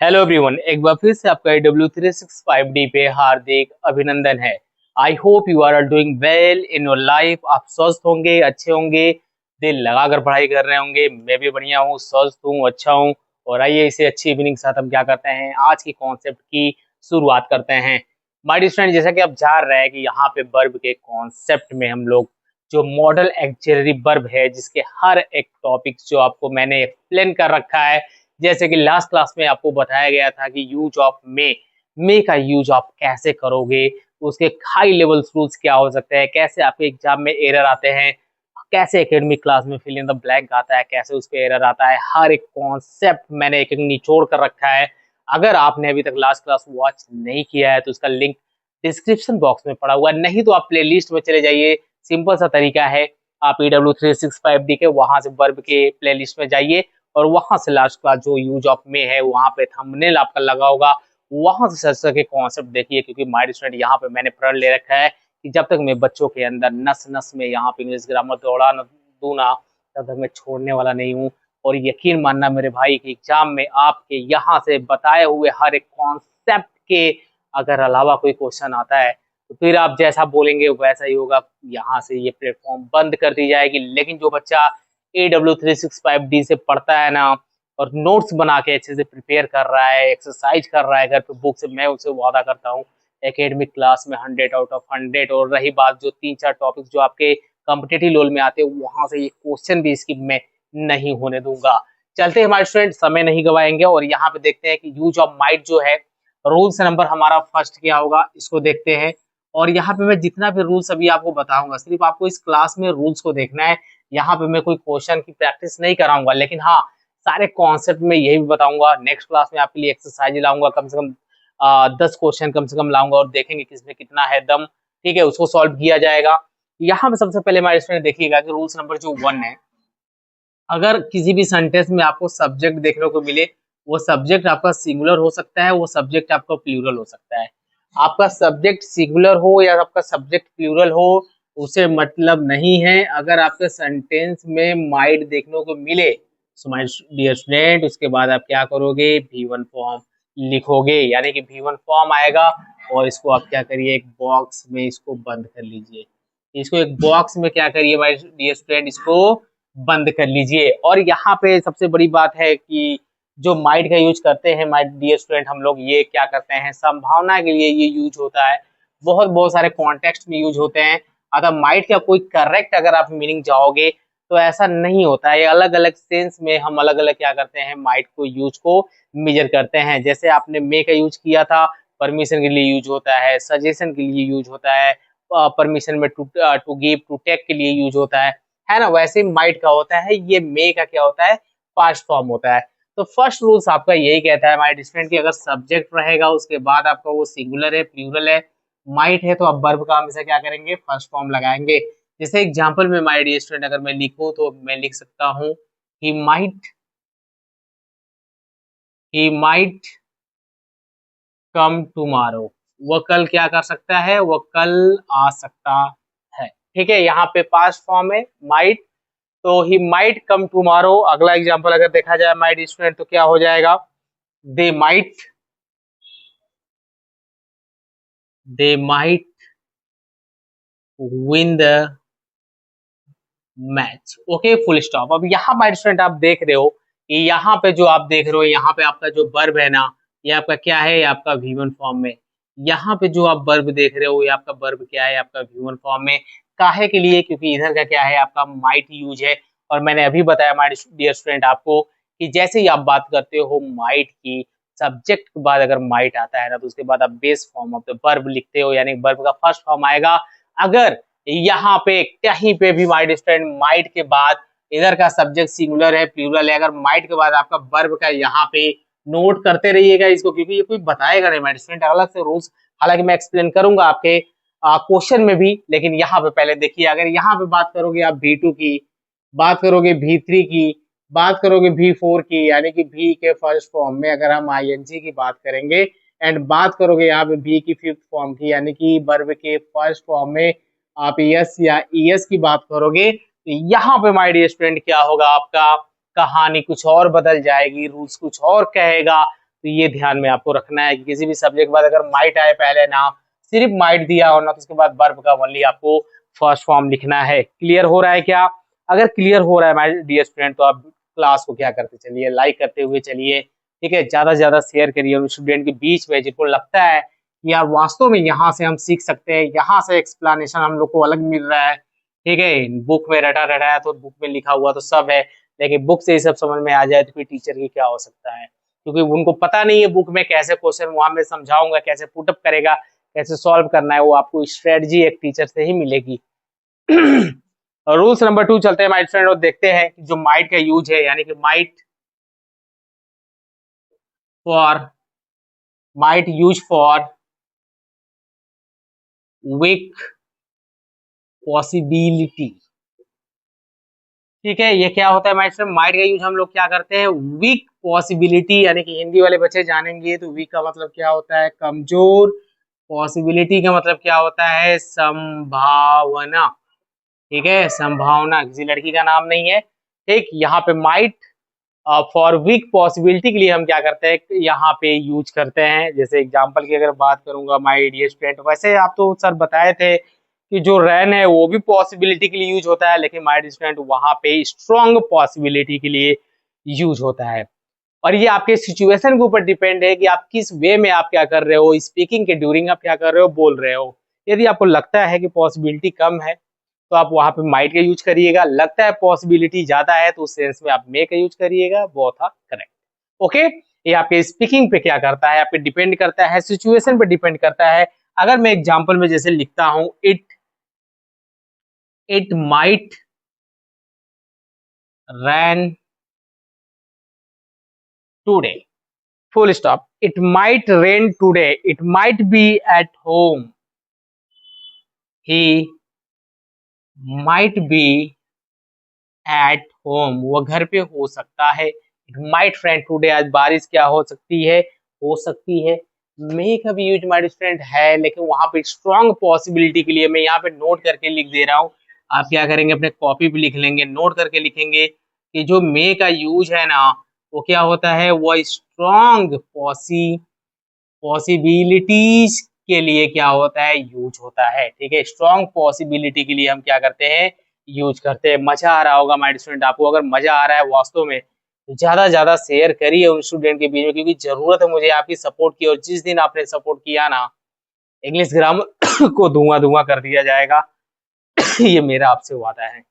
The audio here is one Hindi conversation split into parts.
हेलो एवरीवन, एक बार फिर से आपका AW365D पे हार्दिक अभिनंदन है। I hope you are doing well in your life. आप स्वस्थ होंगे, अच्छे होंगे, दिल लगाकर पढ़ाई कर रहे होंगे। मैं भी बढ़िया हूँ, स्वस्थ हूँ, अच्छा हूँ। और आइए इसे अच्छी इवनिंग के साथ हम क्या करते हैं, आज की कॉन्सेप्ट की शुरुआत करते हैं। माय डियर फ्रेंड, जैसा कि आप जान रहे हैं कि यहाँ पे वर्ब के कॉन्सेप्ट में हम लोग जो मॉडल एक्सिलरी वर्ब है, जिसके हर एक टॉपिक जो आपको मैंने एक्सप्लेन कर रखा है। जैसे कि लास्ट क्लास में आपको बताया गया था कि यूज ऑफ मे का यूज आप कैसे करोगे, उसके हाई लेवल रूल्स क्या हो सकते हैं, कैसे आपके एग्जाम में एरर आते हैं, कैसे एकेडमिक क्लास में फिल इन द ब्लैंक आता है, कैसे उस पे एरर आता है। हर एक कॉन्सेप्ट मैंने एक एक निचोड़ कर रखा है। अगर आपने अभी तक लास्ट क्लास वॉच नहीं किया है तो उसका लिंक डिस्क्रिप्शन बॉक्स में पड़ा हुआ है, नहीं तो आप प्ले लिस्ट में चले जाइए। सिंपल सा तरीका है, आप EW365D के वहां से वर्ब के प्ले लिस्ट में जाइए और वहां से लास्ट क्लास जो यूज ऑफ में है वहां पे थंबनेल आपका लगा होगा, वहां से सर्च करके कॉन्सेप्ट देखिए। क्योंकि माय स्टूडेंट यहाँ पे मैंने प्रण ले रखा है कि जब तक मैं बच्चों के अंदर नस नस में यहाँ पे इंग्लिश ग्रामर दौड़ा न दूं ना, तब तक मैं छोड़ने वाला नहीं हूँ। और यकीन मानना मेरे भाई कि एग्जाम में आपके यहाँ से बताए हुए हर एक कॉन्सेप्ट के अगर अलावा कोई क्वेश्चन आता है तो फिर आप जैसा बोलेंगे वैसा ही होगा। यहाँ से ये प्लेटफॉर्म बंद कर दी जाएगी। लेकिन जो बच्चा AW365D से पढ़ता है ना, और नोट्स बना के अच्छे से प्रिपेयर कर रहा है, एक्सरसाइज कर रहा है घर पे बुक से, मैं उसे वादा करता हूँ एकेडमिक क्लास में 100 आउट ऑफ 100। और रही बात जो 3-4 टॉपिक जो आपके कॉम्पिटेटिव लेवल में आते हैं, वहां से ये क्वेश्चन भी इसकी मैं नहीं होने दूंगा। चलते हैं हमारे स्टूडेंट, समय नहीं गवाएंगे और यहाँ पे देखते हैं कि यूज ऑफ माइट जो है, रूल्स नंबर हमारा फर्स्ट क्या होगा, इसको देखते हैं। और यहाँ पे मैं जितना भी रूल्स अभी आपको बताऊंगा, सिर्फ आपको इस क्लास में रूल्स को देखना है। यहाँ पे मैं कोई क्वेश्चन की प्रैक्टिस नहीं कराऊंगा, लेकिन हाँ, सारे कॉन्सेप्ट में यही भी बताऊंगा। नेक्स्ट क्लास में आपके लिए एक्सरसाइज लाऊंगा, कम से कम 10 क्वेश्चन कम से कम लाऊंगा और देखेंगे किसमें कितना है दम। ठीक है, उसको सॉल्व किया जाएगा। यहाँ पे सबसे पहले हमारे स्टूडेंट देखिएगा कि रूल्स नंबर जो 1 है, अगर किसी भी सेंटेंस में आपको सब्जेक्ट देखने को मिले, वो सब्जेक्ट आपका सिंगुलर हो सकता है, वो सब्जेक्ट आपका प्लूरल हो सकता है। आपका सब्जेक्ट सिंगुलर हो या आपका सब्जेक्ट प्लूरल हो, उसे मतलब नहीं है। अगर आपके सेंटेंस में माइट देखने को मिले, सो माय डियर स्टूडेंट, उसके बाद आप क्या करोगे, V1 फॉर्म लिखोगे, यानी कि V1 फॉर्म आएगा। और इसको आप क्या करिए, एक बॉक्स में इसको बंद कर लीजिए। इसको एक बॉक्स में क्या करिए माय डियर स्टूडेंट, इसको बंद कर लीजिए। और यहाँ पे सबसे बड़ी बात है कि जो माइट का यूज करते हैं माय डियर स्टूडेंट, हम लोग ये क्या करते हैं, संभावना के लिए ये यूज होता है। बहुत बहुत सारे कॉन्टेक्स्ट में यूज होते हैं। अगर माइट का कोई करेक्ट अगर आप मीनिंग जाओगे तो ऐसा नहीं होता है। अलग अलग सेंस में हम अलग अलग क्या करते हैं, माइट को यूज को मेजर करते हैं। जैसे आपने मे का यूज किया था, परमिशन के लिए यूज होता है, सजेशन के लिए यूज होता है, परमिशन में टू गिव टू टेक के लिए यूज होता है ना। वैसे ही माइट का होता है, ये मे का क्या होता है, पास्ट फॉर्म होता है। तो फर्स्ट रूल्स आपका यही कहता है माइट स्टूडेंट की, अगर सब्जेक्ट रहेगा उसके बाद आपका वो सिंगुलर है, प्लूरल है, माइट है, तो आप वर्ब का हमेशा क्या करेंगे, फर्स्ट फॉर्म लगाएंगे। जैसे एग्जांपल में माय डियर स्टूडेंट अगर मैं लिखूं तो मैं लिख सकता हूं ही माइट कम टुमारो। वो कल क्या कर सकता है, वो कल आ सकता है। ठीक है, यहाँ पे पास्ट फॉर्म है माइट, तो ही माइट कम टुमारो। अगला एग्जांपल अगर देखा जाए माइट स्टूडेंट, तो क्या हो जाएगा, they might they might win the match. Okay, full stop. अब यहाँ माइट स्टूडेंट आप देख रहे हो कि यहाँ पे जो आप देख रहे हो, यहाँ पे आपका जो वर्ब है ना, ये आपका क्या है, ये आपका V1 फॉर्म में। यहाँ पे जो आप वर्ब देख रहे हो, ये आपका वर्ब क्या है, आपका V1 फॉर्म में। काहे के लिए, क्योंकि इधर का क्या है, आपका माइट यूज है। और मैंने अभी बताया माय डियर स्टूडेंट आपको कि जैसे ही आप बात करते हो माइट की, सब्जेक्ट के बाद अगर माइट आता है ना, तो उसके बाद आप base form of the verb लिखते हो, यानी वर्ब का फर्स्ट फॉर्म आएगा। अगर यहाँ पे कहीं पे भी माइट स्टूडेंट, माइट के बाद इधर का सब्जेक्ट सिंगुलर है, प्लूरल है, अगर माइट के बाद आपका वर्ब का, यहाँ पे नोट करते रहिएगा इसको, क्योंकि ये कोई बताएगा नहीं माइट स्टूडेंट, अलग से रूल्स हालांकि मैं एक्सप्लेन करूंगा आपके क्वेश्चन में भी। लेकिन यहाँ पे पहले देखिए, अगर यहाँ पे बात करोगे आप V2 की, बात करोगे V3 की, बात करोगे V4 की, यानी कि V के फर्स्ट फॉर्म में अगर हम ING की बात करेंगे, एंड बात करोगे यहाँ पे V की फिफ्थ फॉर्म की, यानी कि वर्ब के फर्स्ट फॉर्म में आप यस या ईएस की बात करोगे, तो यहाँ पे माय डियर स्टूडेंट क्या होगा, आपका कहानी कुछ और बदल जाएगी, रूल्स कुछ और कहेगा। तो ये ध्यान में आपको रखना है कि किसी भी सब्जेक्ट के बाद अगर माइट आए पहले ना, सिर्फ माइट दिया हो ना, तो उसके बाद वर्ब का ओनली आपको फर्स्ट फॉर्म लिखना है। क्लियर हो रहा है क्या? अगर क्लियर हो रहा है माय डियर स्टूडेंट, तो आप क्लास को क्या करते चलिए, लाइक करते हुए चलिए, ठीक है। ज्यादा से ज्यादा शेयर करिए उन स्टूडेंट के बीच में जिनको लगता है कि यार वास्तव में यहाँ से हम सीख सकते हैं, यहाँ से एक्सप्लेनेशन हम लोग को अलग मिल रहा है, ठीक है। बुक में रटा रटा है तो बुक में लिखा हुआ तो सब है, लेकिन बुक से ये सब समझ में आ जाए तो फिर टीचर की क्या हो सकता है, क्योंकि उनको पता नहीं है बुक में कैसे क्वेश्चन वहां मैं समझाऊंगा, कैसे पुटअप करेगा, कैसे सॉल्व करना है, वो आपको स्ट्रेटजी एक टीचर से ही मिलेगी। रूल्स नंबर 2 चलते हैं माइट फ्रेंड और देखते हैं कि जो माइट का यूज है, यानी कि might use for weak possibility, ठीक है। ये क्या होता है माइट फ्रेंड? माइट का यूज हम लोग क्या करते हैं, वीक पॉसिबिलिटी, यानी कि हिंदी वाले बच्चे जानेंगे तो वीक का मतलब क्या होता है, कमजोर। पॉसिबिलिटी का मतलब क्या होता है, संभावना, ठीक है, संभावना। किसी लड़की का नाम नहीं है, ठीक। यहाँ पे माइट फॉर वीक पॉसिबिलिटी के लिए हम क्या करते हैं, यहाँ पे यूज करते हैं। जैसे एग्जांपल की अगर बात करूंगा माय डियर स्टूडेंट, वैसे आप तो सर बताए थे कि जो रैन है वो भी पॉसिबिलिटी के लिए यूज होता है, लेकिन माय डियर स्टूडेंट वहां पे स्ट्रॉन्ग पॉसिबिलिटी के लिए यूज होता है। और ये आपके सिचुएशन के ऊपर डिपेंड है कि आप किस वे में आप क्या कर रहे हो, स्पीकिंग के ड्यूरिंग आप क्या कर रहे हो, बोल रहे हो। यदि आपको लगता है कि पॉसिबिलिटी कम है तो आप वहां पे माइट का यूज करिएगा, लगता है पॉसिबिलिटी ज्यादा है तो उस सेंस में आप मे का यूज करिएगा, वो था करेक्ट। ओके, ये आपके स्पीकिंग पे क्या करता है, आप पे डिपेंड करता है, सिचुएशन पे डिपेंड करता है। अगर मैं एग्जांपल में जैसे लिखता हूं, it might rain today, full stop. It might rain today. It might be at home. He might be at home. वो घर पे हो सकता है। It might rain today. आज बारिश क्या हो सकती है, हो सकती है। मे का भी यूज माइट स्टूडेंट है, लेकिन वहां पे स्ट्रॉन्ग पॉसिबिलिटी के लिए मैं यहाँ पे नोट करके लिख दे रहा हूँ। आप क्या करेंगे, अपने कॉपी पे लिख लेंगे, नोट करके लिखेंगे कि जो मे का यूज है ना, वो क्या होता है, वो स्ट्रॉन्ग पॉसिबिलिटीज के लिए क्या होता है, यूज होता है, ठीक है। स्ट्रॉन्ग पॉसिबिलिटी के लिए हम क्या करते हैं, यूज करते हैं। मजा आ रहा होगा माय स्टूडेंट आपको, अगर मजा आ रहा है वास्तव में तो ज्यादा ज्यादा शेयर करिए उन स्टूडेंट के बीच में, क्योंकि जरूरत है मुझे आपकी सपोर्ट की, और जिस दिन आपने सपोर्ट किया ना, इंग्लिश ग्रामर को धुआं धुआं कर दिया जाएगा। ये मेरा आपसे वादा है।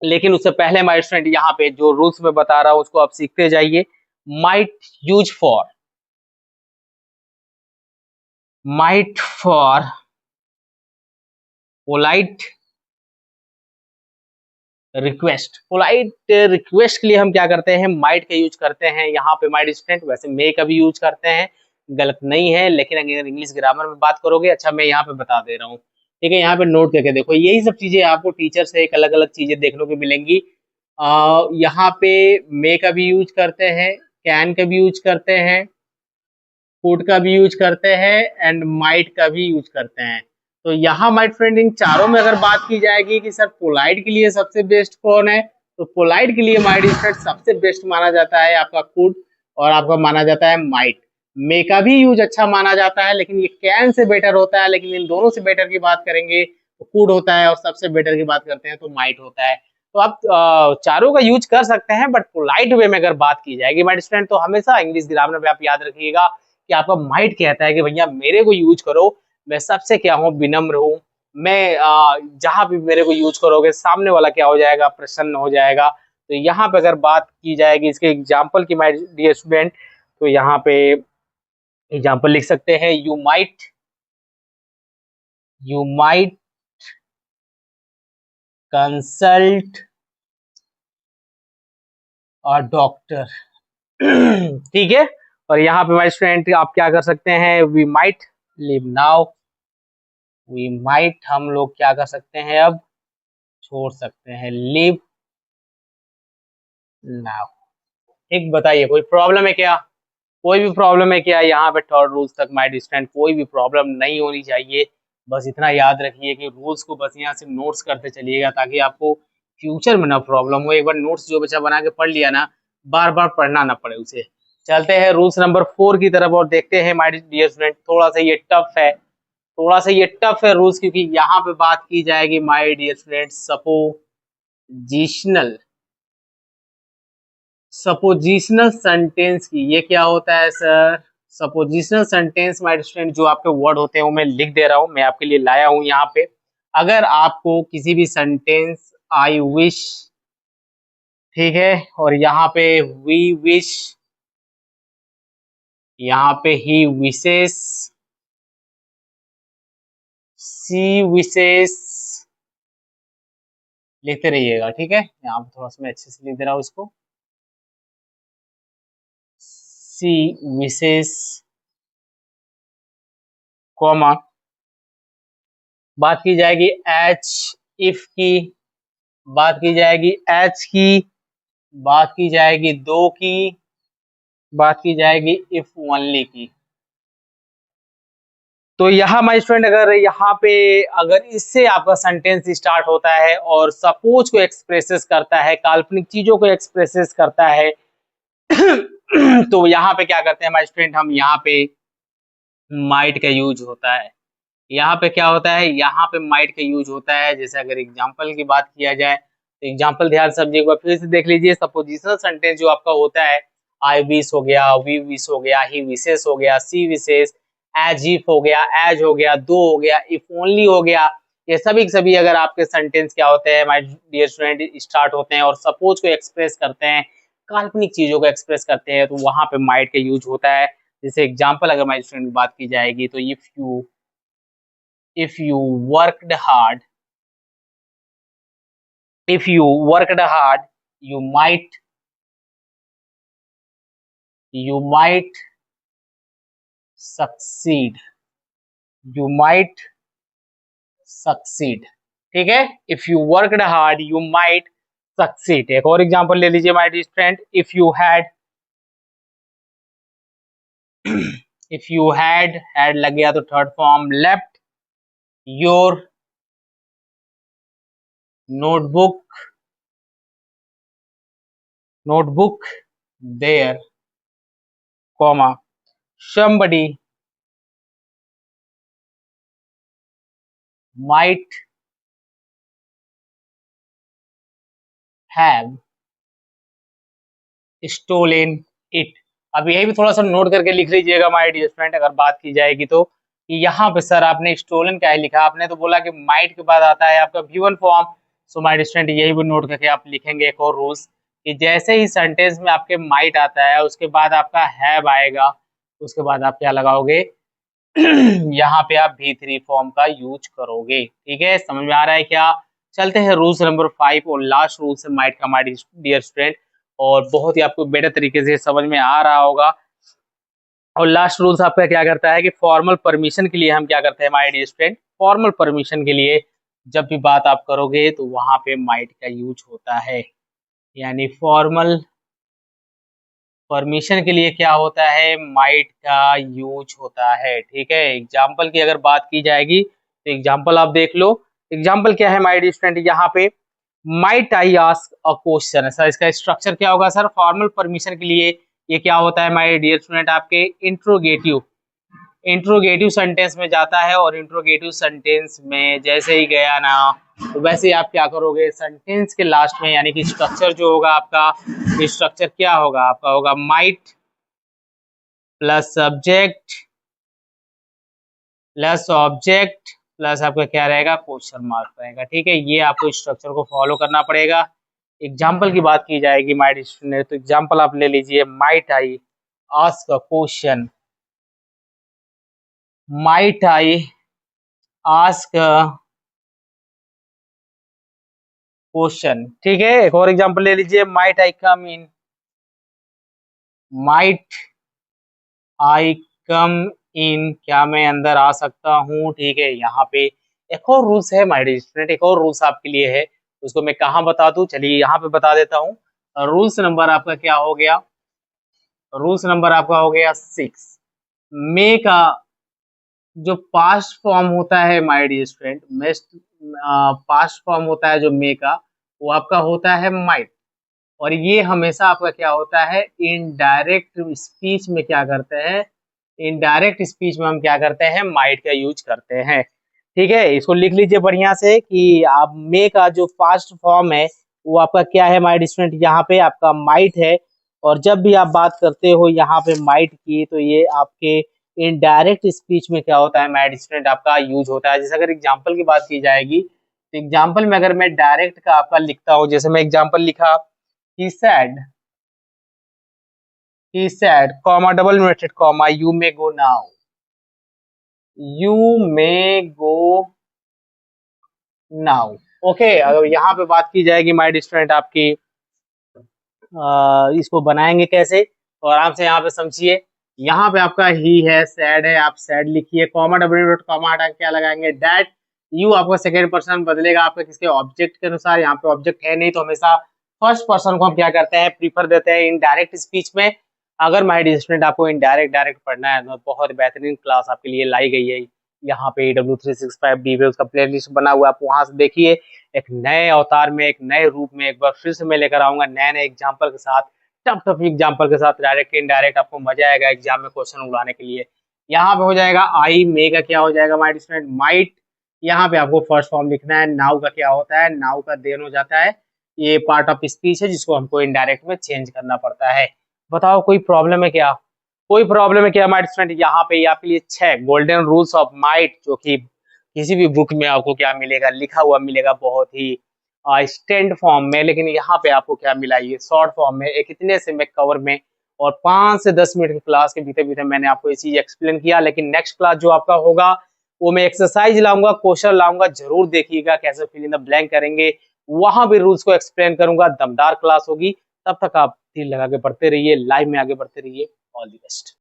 लेकिन उससे पहले माय स्टूडेंट यहाँ पे जो रूल्स में बता रहा हूँ उसको आप सीखते जाइए। Might use for, might for polite request, polite request के लिए हम क्या करते हैं, माइट का यूज करते हैं यहाँ पे माइट स्टूडेंट। वैसे मे का भी यूज करते हैं, गलत नहीं है, लेकिन अगर इंग्लिश ग्रामर में बात करोगे, अच्छा मैं यहाँ पे बता दे रहा हूँ, ठीक है। यहाँ पे नोट करके देखो, यही सब चीजें आपको टीचर से एक अलग अलग चीजें देखने को मिलेंगी। यहाँ पे मे का भी यूज करते हैं, कैन का भी यूज करते हैं, फूड का भी यूज करते हैं, एंड माइट का भी यूज करते हैं। तो यहाँ माइट फ्रेंड इन चारों में अगर बात की जाएगी कि सर पोलाइट के लिए सबसे बेस्ट कौन है, तो पोलाइट के लिए माइट फ्रेंड सबसे बेस्ट माना जाता है आपका फूड, और आपका माना जाता है माइट। मे का भी यूज अच्छा माना जाता है, लेकिन ये कैन से बेटर होता है। लेकिन इन दोनों से बेटर की बात करेंगे तो फूड होता है, और सबसे बेटर की बात करते हैं तो माइट होता है। तो आप चारों का यूज कर सकते हैं, बट पोलाइट वे में अगर बात की जाएगी माइट स्टूडेंट, तो हमेशा इंग्लिश ग्रामर में आप याद रखिएगा कि आपका माइट कहता है कि भैया मेरे को यूज करो, मैं सबसे क्या हूँ, विनम्र हूँ। मैं जहां भी मेरे को यूज करोगे सामने वाला क्या हो जाएगा, प्रसन्न हो जाएगा। तो यहाँ पे अगर बात की जाएगी इसके एग्जाम्पल की माय डियर स्टूडेंट, तो यहाँ पे एग्जाम्पल लिख सकते हैं, you might consult a doctor, ठीक है। और यहाँ पे माय स्टूडेंट आप क्या कर सकते हैं, we might live now, we might हम लोग क्या कर सकते हैं, अब छोड़ सकते हैं, लिव नाउ। एक बताइए कोई प्रॉब्लम है क्या, कोई भी प्रॉब्लम है क्या? यहाँ पे थर्ड रूल्स तक माय डिस्टेंट कोई भी प्रॉब्लम नहीं होनी चाहिए। बस इतना याद रखिए कि रूल्स को बस यहाँ से नोट्स करते चलिएगा, ताकि आपको फ्यूचर में ना प्रॉब्लम हो। एक बार नोट्स जो बच्चा बना के पढ़ लिया ना, बार बार पढ़ना ना पड़े उसे। चलते हैं रूल्स नंबर 4 की तरफ और देखते हैं माय डियर स्टूडेंट। थोड़ा सा ये टफ है, थोड़ा सा ये टफ है रूल्स, क्योंकि यहाँ पे बात की जाएगी my dear student suppositional suppositional sentence की। ये क्या होता है sir? Suppositional sentence my student, जो आपके वर्ड होते हैं वो मैं लिख दे रहा हूँ, मैं आपके लिए लाया हूँ यहाँ पे। अगर आपको किसी भी सेंटेंस आई विश, ठीक है, और यहाँ पे वी विश, यहाँ पे ही विशेष, सी विशेष, लिखते रहिएगा, ठीक है। यहाँ पे थोड़ा सा मैं अच्छे से लिख दे रहा हूँ इसको। सी विशेष कॉमा, बात की जाएगी एच इफ की, बात की जाएगी एच की, बात की जाएगी दो की, बात की जाएगी इफ ओनली की। तो यहाँ माय स्टूडेंट, अगर यहाँ पे अगर इससे आपका सेंटेंस स्टार्ट होता है और सपोज को एक्सप्रेसेस करता है, काल्पनिक चीजों को एक्सप्रेसेस करता है तो यहाँ पे क्या करते हैं माय स्टूडेंट, हम यहाँ पे माइट का यूज होता है। यहाँ पे क्या होता है, यहाँ पे माइट का यूज होता है। जैसे अगर एग्जांपल की बात किया जाए तो एग्जांपल ध्यान से समझिए, एक बार फिर से देख लीजिए। सपोजिशनल सेंटेंस जो आपका होता है, आई विश हो गया, वी विश हो गया, ही विशेष हो गया, सी विशेष, एज इफ हो गया, एज हो गया, दो हो गया, इफ ओनली हो गया, ये सभी के सभी अगर आपके सेंटेंस क्या होते हैं माय डियर स्टूडेंट, स्टार्ट होते हैं और सपोज को एक्सप्रेस करते हैं, काल्पनिक चीजों को एक्सप्रेस करते हैं, तो वहां पे माइट का यूज होता है। जैसे एग्जाम्पल अगर माय स्टूडेंट की बात की जाएगी तो if you worked hard, if you worked hard, you might succeed, you might succeed, ठीक है। if you worked hard you might succeed। एक और एग्जांपल ले लीजिए my friend, if you had if you had लग गया तो third form, left your notebook there, comma, somebody might have stolen it। अब यही भी थोड़ा सा नोट करके लिख लीजिएगा माय डियर फ्रेंड। अगर बात की जाएगी तो कि यहाँ पे सर आपने स्टोलन क्या है लिखा, आपने तो बोला कि माइट के बाद आता है आपका V1 form. So my dear friend, यही भी नोट करके आप लिखेंगे एक और रूल्स, कि जैसे ही सेंटेंस में आपके माइट आता है उसके बाद आपका हैव आएगा, उसके बाद आप क्या लगाओगे यहाँ पे आप V3 फॉर्म का यूज करोगे, ठीक है। समझ में आ रहा है क्या? चलते हैं रूल्स नंबर 5 और लास्ट रूल से माइट का माय डियर स्टूडेंट, और बहुत ही आपको बेटर तरीके से समझ में आ रहा होगा। और लास्ट रूल्स आपका क्या करता है कि फॉर्मल परमिशन के लिए हम क्या करते हैं my dear student, formal permission के लिए जब भी बात आप करोगे तो वहां पे माइट का यूज होता है। यानी फॉर्मल परमिशन के लिए क्या होता है, माइट का यूज होता है, ठीक है। एग्जाम्पल की अगर बात की जाएगी तो एग्जाम्पल आप देख लो। एग्जाम्पल क्या है माय डियर स्टूडेंट, यहाँ पे might I ask a question. Sir इसका स्ट्रक्चर क्या होगा सर, फॉर्मल परमिशन के लिए ये क्या होता है माय डियर स्टूडेंट, आपके इंट्रोगेटिव सेंटेंस में जाता है। और इंट्रोगेटिव सेंटेंस में जैसे ही गया ना, तो वैसे ही आप क्या करोगे, सेंटेंस के लास्ट में, यानी कि स्ट्रक्चर जो होगा आपका, स्ट्रक्चर क्या होगा आपका, होगा might plus subject plus object plus आपका क्या रहेगा, क्वेश्चन मार्क रहेगा, ठीक है। ये आपको स्ट्रक्चर को फॉलो करना पड़ेगा। एग्जाम्पल की बात की जाएगी माइट स्टूडेंट, तो एग्जाम्पल आप ले लीजिए, might I ask a question, might I ask question, ठीक है। एक और एग्जांपल ले लीजिए, might I come in, might I कम इन, क्या मैं अंदर आ सकता हूँ, ठीक है। यहाँ पे एक और रूल्स है माय डियर स्टूडेंट, एक और रूल्स आपके लिए है, उसको मैं कहाँ बता दूं, चलिए यहाँ पे बता देता हूँ। रूल्स नंबर आपका क्या हो गया, रूल्स नंबर आपका हो गया 6। मे का जो पास्ट फॉर्म होता है my dear student, past form होता है जो मे का, वो आपका होता है माइट, और ये हमेशा आपका क्या होता है, इनडायरेक्ट स्पीच में क्या करते हैं, इनडायरेक्ट स्पीच में हम क्या करते हैं, माइट का यूज करते हैं। ठीक है, इसको लिख लीजिए बढ़िया से कि आप मे का जो फास्ट फॉर्म है वो आपका क्या है माइट स्टूडेंट, यहाँ पे आपका माइट है। और जब भी आप बात करते हो यहाँ पे माइट की, तो ये आपके इनडायरेक्ट स्पीच में क्या होता है माइट स्टूडेंट, आपका यूज होता है। जैसे अगर एग्जाम्पल की बात की जाएगी, तो एग्जाम्पल में अगर मैं डायरेक्ट का आपका लिखता हूँ, जैसे मैं एग्जाम्पल लिखा, he said comma double inverted comma you may go now, you may go now। Okay, अगर यहाँ पे बात की जाएगी माय स्टूडेंट आपकी, इसको बनाएंगे कैसे, और आराम से यहाँ पे समझिए। यहाँ पे आपका ही है, सैड है, आप सैड लिखिए, कॉमा डब्ल्यू डॉट कॉमा हटा के क्या लगाएंगे, डैट। यू आपका सेकेंड पर्सन बदलेगा आपका किसके, ऑब्जेक्ट के अनुसार। यहाँ पे ऑब्जेक्ट है नहीं, तो हमेशा फर्स्ट पर्सन को हम क्या करते हैं, प्रीफर देते हैं इनडायरेक्ट स्पीच में। अगर माय डियर स्टूडेंट आपको इनडायरेक्ट डायरेक्ट पढ़ना है, तो बहुत बेहतरीन क्लास आपके लिए लाई गई है यहाँ पे W365D पे, उसका प्लेलिस्ट बना हुआ है, आप वहां से देखिए। एक नए अवतार में, एक नए रूप में एक बार फिर से मैं लेकर आऊंगा, नए नए एग्जाम्पल के साथ, टफ टफ एग्जाम्पल के साथ, डायरेक्ट इनडायरेक्ट, आपको मजा आएगा एग्जाम में क्वेश्चन उड़ाने के लिए। यहाँ पे हो जाएगा आई मे का क्या हो जाएगा माय स्टूडेंट, माइट। यहाँ पे आपको फर्स्ट फॉर्म लिखना है। नाउ का क्या होता है, नाउ का देन हो जाता है, ये पार्ट ऑफ स्पीच है जिसको हमको इनडायरेक्ट में चेंज करना पड़ता है। बताओ कोई प्रॉब्लम है क्या, कोई प्रॉब्लम है क्या माइट स्टूडेंट। यहाँ पे आपके लिए 6 गोल्डन रूल्स ऑफ माइट, जो कि किसी भी बुक में आपको क्या मिलेगा, लिखा हुआ मिलेगा बहुत ही स्टैंड फॉर्म में, लेकिन यहाँ पे आपको क्या मिला, ये शॉर्ट फॉर्म में, एक इतने से मैं कवर में, और 5 से 10 मिनट की क्लास के भीतर भीतर मैंने आपको ये चीज एक्सप्लेन किया। लेकिन नेक्स्ट क्लास जो आपका होगा, वो मैं एक्सरसाइज लाऊंगा, क्वेश्चन लाऊंगा, जरूर देखिएगा कैसे फिल इन द ब्लैंक करेंगे। वहां भी रूल्स को एक्सप्लेन करूंगा, दमदार क्लास होगी। तब तक आप दिल लगा के पढ़ते रहिए, लाइव में आगे बढ़ते रहिए। All the best.